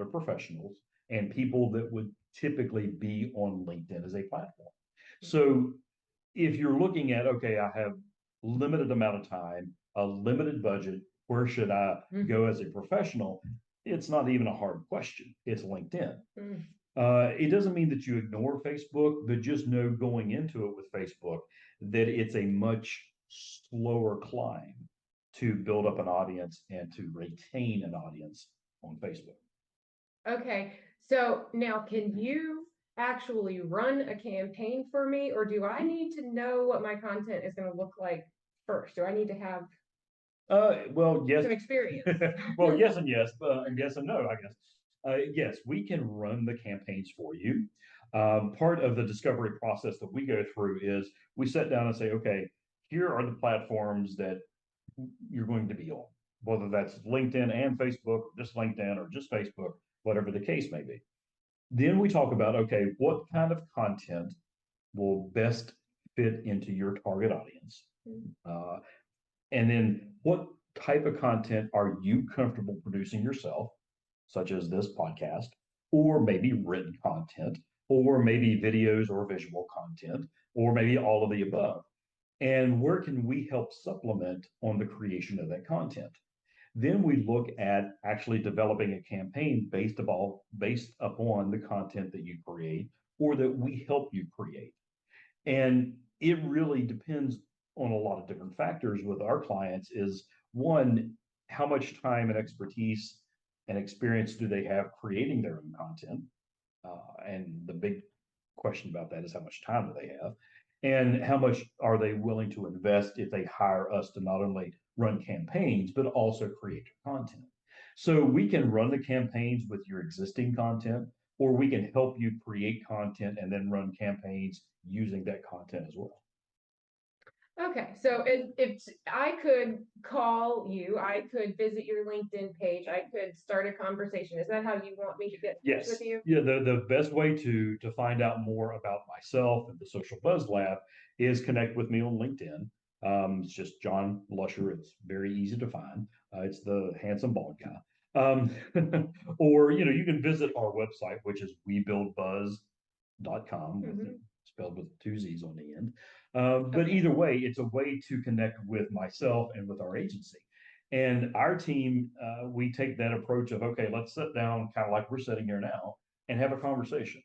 they're professionals and people that would typically be on LinkedIn as a platform. So if you're looking at, okay, I have limited amount of time, a limited budget, where should I go as a professional? It's not even a hard question. It's LinkedIn. It doesn't mean that you ignore Facebook, but just know going into it with Facebook that it's a much slower climb to build up an audience and to retain an audience on Facebook. Okay, so now can you actually run a campaign for me, or do I need to know what my content is going to look like first? Do I need to have well, yes. some experience? Well, yes and yes, and yes and no, I guess. Yes, we can run the campaigns for you. Part of the discovery process that we go through is we sit down and say, okay, here are the platforms that you're going to be on, whether that's LinkedIn and Facebook, just LinkedIn or just Facebook, whatever the case may be. Then we talk about, okay, what kind of content will best fit into your target audience? And then what type of content are you comfortable producing yourself, such as this podcast, or maybe written content, or maybe videos or visual content, or maybe all of the above? And where can we help supplement on the creation of that content? Then we look at actually developing a campaign based upon the content that you create or that we help you create. And it really depends on a lot of different factors with our clients. Is one, how much time and expertise and experience do they have creating their own content? And the big question about that is how much time do they have? And how much are they willing to invest if they hire us to not only run campaigns, but also create content? So we can run the campaigns with your existing content, or we can help you create content and then run campaigns using that content as well. Okay, so if I could call you, I could visit your LinkedIn page, I could start a conversation. Is that how you want me to get in touch with you? Yeah, the best way to find out more about myself and the Social Buzz Lab is connect with me on LinkedIn. It's just John Lusher. It's very easy to find. It's the handsome bald guy. Or you can visit our website, which is webuildbuzz.com, spelled with two Z's on the end. But either way, it's a way to connect with myself and with our agency. And our team, we take that approach of, okay, let's sit down kind of like we're sitting here now and have a conversation.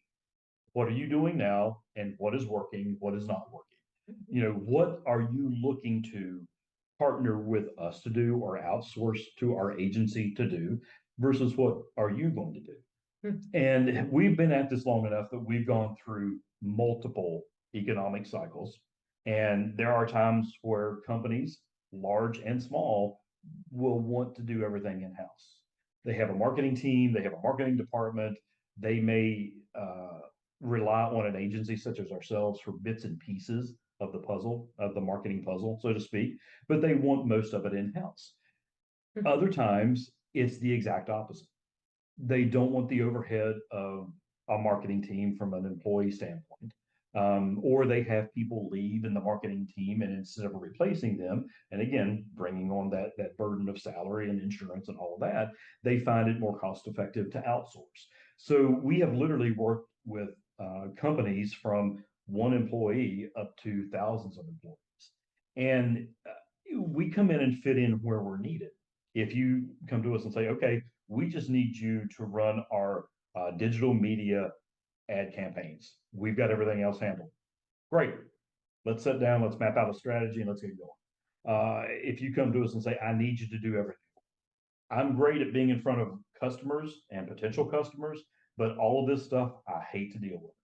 What are you doing now? And what is working? What is not working? What are you looking to partner with us to do or outsource to our agency to do versus what are you going to do? And we've been at this long enough that we've gone through multiple economic cycles. And there are times where companies, large and small, will want to do everything in-house. They have a marketing team, they have a marketing department, they may rely on an agency such as ourselves for bits and pieces of the puzzle, of the marketing puzzle, so to speak, but they want most of it in-house. Other times, it's the exact opposite. They don't want the overhead of a marketing team from an employee standpoint. Or they have people leave in the marketing team, and instead of replacing them, and again, bringing on that burden of salary and insurance and all of that, they find it more cost effective to outsource. So we have literally worked with companies from one employee up to thousands of employees. And we come in and fit in where we're needed. If you come to us and say, okay, we just need you to run our digital media ad campaigns. We've got everything else handled. Great. Let's sit down, let's map out a strategy, and let's get going. If you come to us and say, I need you to do everything, I'm great at being in front of customers and potential customers, but all of this stuff I hate to deal with.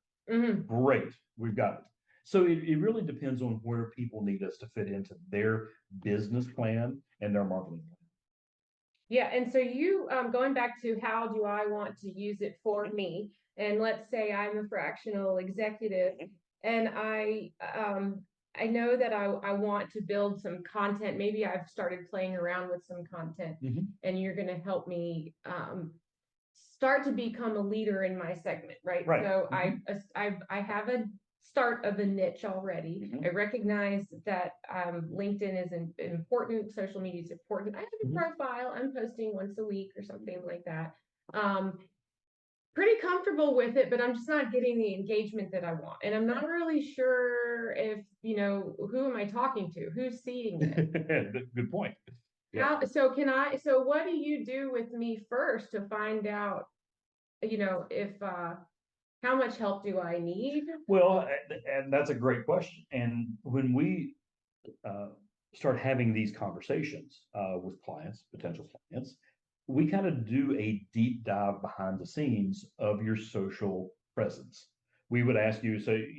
Great. We've got it. So it really depends on where people need us to fit into their business plan and their marketing plan. Yeah, and so you, going back to how do I want to use it for me, and let's say I'm a fractional executive, and I know that I want to build some content. Maybe I've started playing around with some content, and you're going to help me start to become a leader in my segment, right? So I have a start of a niche already. I recognize that LinkedIn is important, social media is important. I have a profile, I'm posting once a week or something like that. pretty comfortable with it, but I'm just not getting the engagement that I want. And I'm not really sure if, who am I talking to? Who's seeing it? Good point. Yeah. So what do you do with me first to find out, if, how much help do I need? Well, and that's a great question. And when we uh, start having these conversations with clients, potential clients, we kind of do a deep dive behind the scenes of your social presence. We would ask you, say,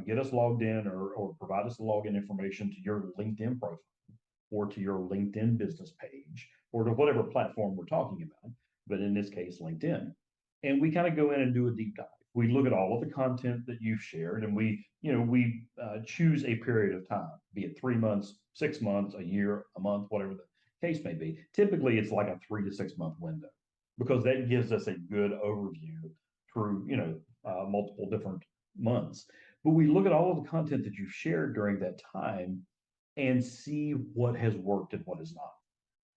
get us logged in or provide us the login information to your LinkedIn profile or to your LinkedIn business page or to whatever platform we're talking about, but in this case, LinkedIn. And we kind of go in and do a deep dive. We look at all of the content that you've shared, and we choose a period of time, be it 3 months, 6 months, a year, a month, whatever the case may be. Typically, it's like a 3 to 6 month window because that gives us a good overview through multiple different months. But we look at all of the content that you've shared during that time and see what has worked and what has not.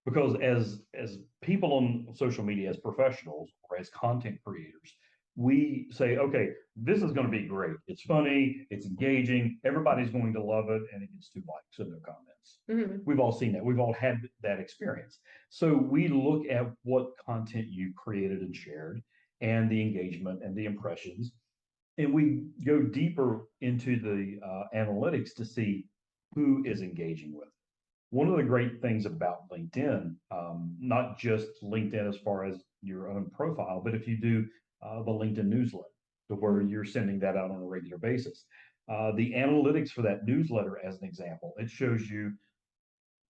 Because as people on social media, as professionals or as content creators, we say, okay, this is going to be great. It's funny, it's engaging, everybody's going to love it, and it gets 2 likes and no comments. Mhm. We've all seen that. We've all had that experience. So we look at what content you created and shared, and the engagement and the impressions, and we go deeper into the analytics to see who is engaging with. One of the great things about LinkedIn, not just LinkedIn as far as your own profile, but if you do the LinkedIn newsletter, to where you're sending that out on a regular basis, the analytics for that newsletter, as an example, it shows you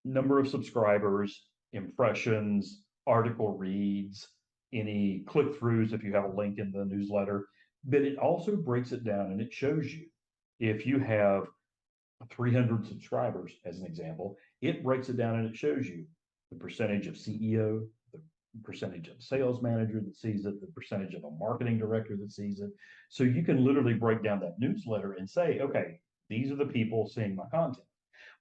number of subscribers, impressions, article reads, any click-throughs if you have a link in the newsletter, but it also breaks it down and it shows you if you have 300 subscribers, as an example, it breaks it down and it shows you the percentage of CEO, the percentage of sales manager that sees it, the percentage of a marketing director that sees it. So you can literally break down that newsletter and say, okay, these are the people seeing my content.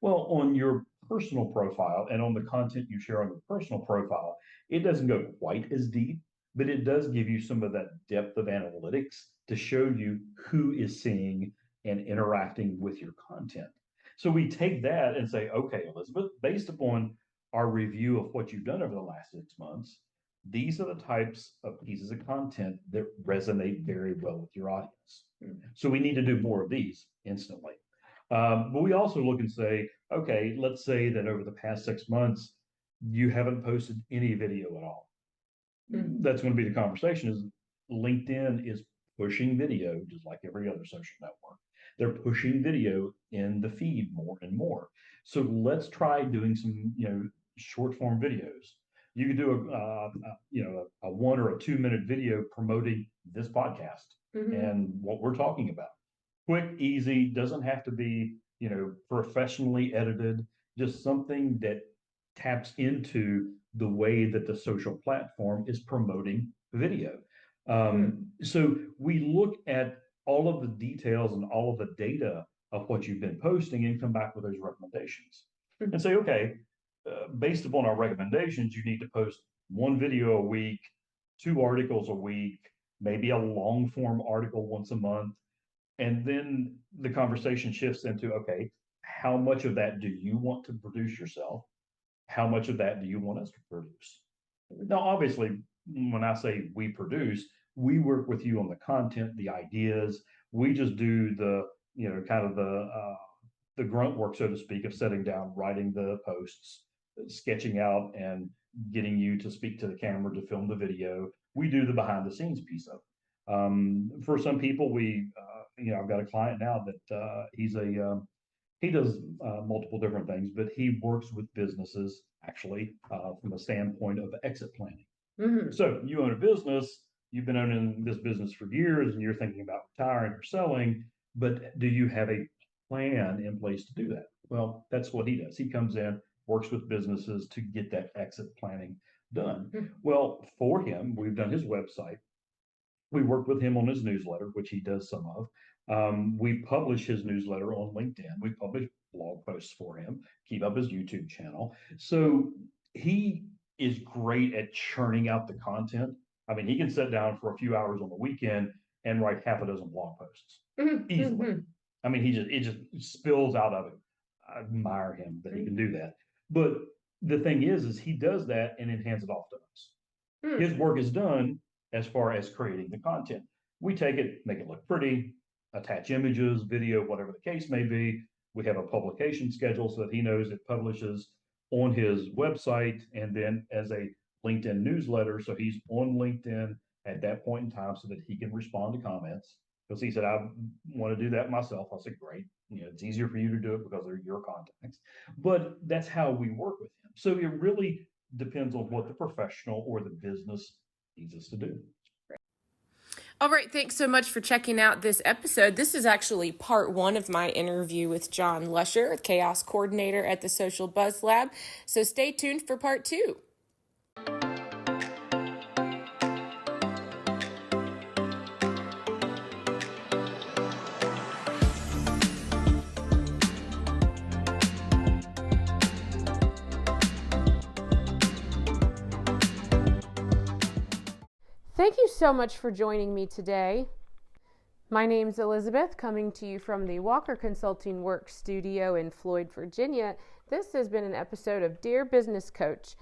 Well, on your personal profile and on the content you share on your personal profile, it doesn't go quite as deep, but it does give you some of that depth of analytics to show you who is seeing and interacting with your content. So we take that and say, okay, Elizabeth, based upon our review of what you've done over the last 6 months, these are the types of pieces of content that resonate very well with your audience. So we need to do more of these instantly. But we also look and say, okay, let's say that over the past 6 months, you haven't posted any video at all. That's going to be the conversation is LinkedIn is pushing video just like every other social network. They're pushing video in the feed more and more. So let's try doing some, short form videos. You could do a 1 or a 2 minute video promoting this podcast and what we're talking about. Quick, easy, doesn't have to be, professionally edited, just something that taps into the way that the social platform is promoting video. So we look at all of the details and all of the data of what you've been posting and come back with those recommendations and say, okay, based upon our recommendations, you need to post 1 video a week, 2 articles a week, maybe a long form article once a month. And then the conversation shifts into, okay, how much of that do you want to produce yourself? How much of that do you want us to produce? Now, obviously, when I say we produce, we work with you on the content, the ideas. We just do the, kind of the grunt work, so to speak, of sitting down, writing the posts, sketching out, and getting you to speak to the camera to film the video. We do the behind the scenes piece of it. For some people, I've got a client now that he does multiple different things, but he works with businesses actually from a standpoint of exit planning. So you own a business, you've been owning this business for years, and you're thinking about retiring or selling, but do you have a plan in place to do that? Well, that's what he does. He comes in, works with businesses to get that exit planning done. Well, for him, we've done his website. We work with him on his newsletter, which he does some of. We publish his newsletter on LinkedIn. We publish blog posts for him, keep up his YouTube channel. So he is great at churning out the content I mean, he can sit down for a few hours on the weekend and write half a dozen blog posts Mhm, easily. mhm. I mean, it just spills out of him. I admire him that he can do that. But the thing is he does that and then hands it off to us. Mm. His work is done as far as creating the content. We take it, make it look pretty, attach images, video, whatever the case may be. We have a publication schedule so that he knows it publishes on his website and then as a LinkedIn newsletter. So he's on LinkedIn at that point in time so that he can respond to comments. Because he said, I want to do that myself. I said, great. You know, it's easier for you to do it because they're your contacts. But that's how we work with him. So it really depends on what the professional or the business needs us to do. All right, thanks so much for checking out this episode. This is actually part 1 of my interview with John Lusher, Chaos Coordinator at the Social Buzz Lab. So stay tuned for part 2. Thank you so much for joining me today. My name's Elizabeth, coming to you from the Walker Consulting Works studio in Floyd, Virginia. This has been an episode of Dear Business Coach.